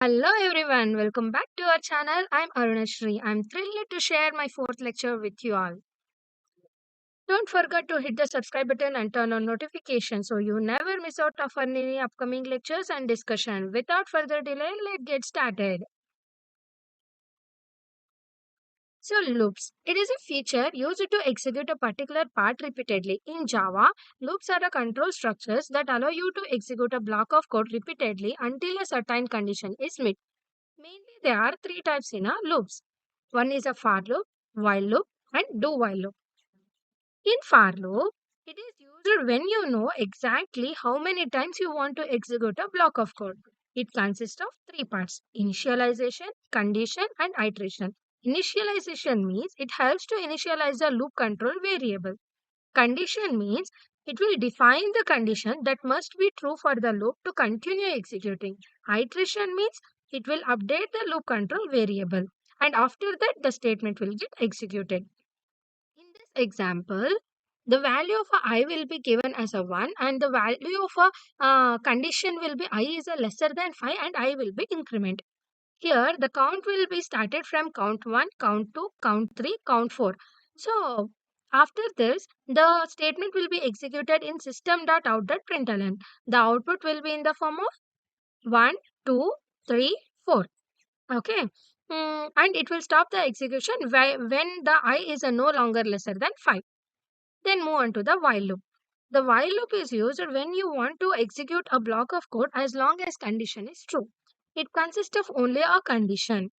Hello everyone, welcome back to our channel. I'm Arunashri. I'm thrilled to share my fourth lecture with you all. Don't forget to hit the subscribe button and turn on notifications so you never miss out of any upcoming lectures and discussion. Without further delay, let's get started. So loops. It is a feature used to execute a particular part repeatedly. In Java, loops are a control structures that allow you to execute a block of code repeatedly until a certain condition is met. Mainly, there are three types in a loops. One is a for loop, while loop, and do while loop. In for loop, it is used when you know exactly how many times you want to execute a block of code. It consists of three parts: initialization, condition, and iteration. Initialization means it helps to initialize the loop control variable. Condition means it will define the condition that must be true for the loop to continue executing. Iteration means it will update the loop control variable, and after that the statement will get executed. In this example, the value of a I will be given as a 1 and the value of a condition will be I is a lesser than 5 and I will be increment. Here, the count will be started from count 1, count 2, count 3, count 4. So, after this, the statement will be executed in system.out.println. The output will be in the form of 1, 2, 3, 4. Okay. And it will stop the execution when the I is a no longer lesser than 5. Then move on to the while loop. The while loop is used when you want to execute a block of code as long as condition is true. It consists of only a condition.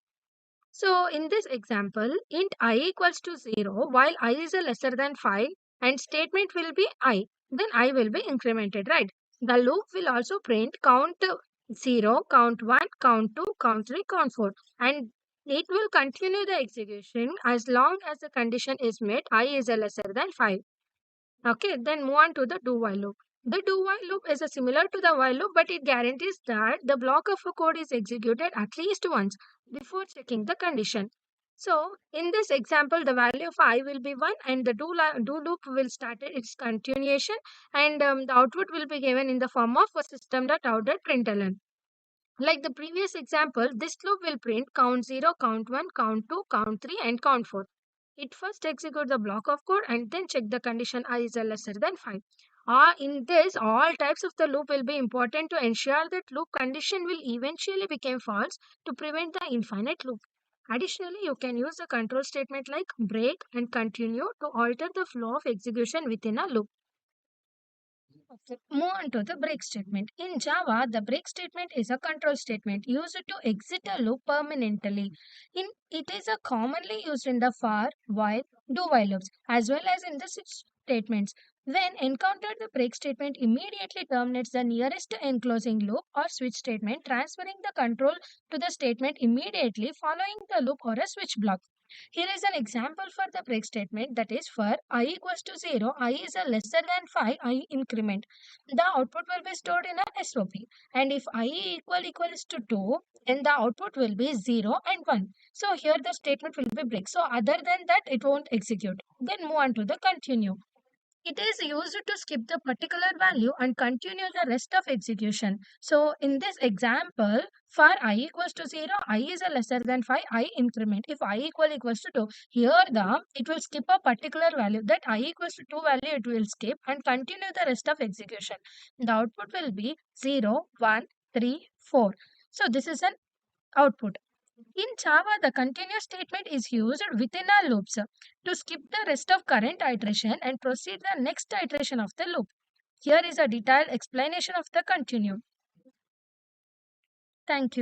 So in this example, int I equals to 0 while I is a lesser than 5 and statement will be I. Then I will be incremented, right? The loop will also print count 0, count 1, count 2, count 3, count 4 and it will continue the execution as long as the condition is met I is a lesser than 5. Okay, then move on to the do while loop. The do while loop is a similar to the while loop, but it guarantees that the block of a code is executed at least once before checking the condition. So, in this example, the value of I will be 1 and the do loop will start its continuation and the output will be given in the form of a system.out.println. Like the previous example, this loop will print count 0, count 1, count 2, count 3 and count 4. It first executes the block of code and then check the condition I is lesser than 5. In this, all types of the loop will be important to ensure that loop condition will eventually become false to prevent the infinite loop. Additionally, you can use a control statement like break and continue to alter the flow of execution within a loop. Move on to the break statement. In Java, the break statement is a control statement used to exit a loop permanently. It is a commonly used in the for, while, do while loops as well as in the switch statements. When encountered, the break statement immediately terminates the nearest enclosing loop or switch statement, transferring the control to the statement immediately following the loop or a switch block. Here is an example for the break statement that is for I equals to 0, I is a lesser than 5, I increment. The output will be stored in a SOP. And if I equals to 2, then the output will be 0 and 1. So here the statement will be break. So other than that, it won't execute. Then move on to the continue. It is used to skip the particular value and continue the rest of execution. So in this example, for I equals to 0, I is a lesser than 5, I increment. If I equals to 2, here it will skip a particular value. That I equals to 2 value it will skip and continue the rest of execution. The output will be 0, 1, 3, 4. So this is an output. In Java, the continuous statement is used within a loops to skip the rest of current iteration and proceed the next iteration of the loop. Here is a detailed explanation of the continue. Thank you.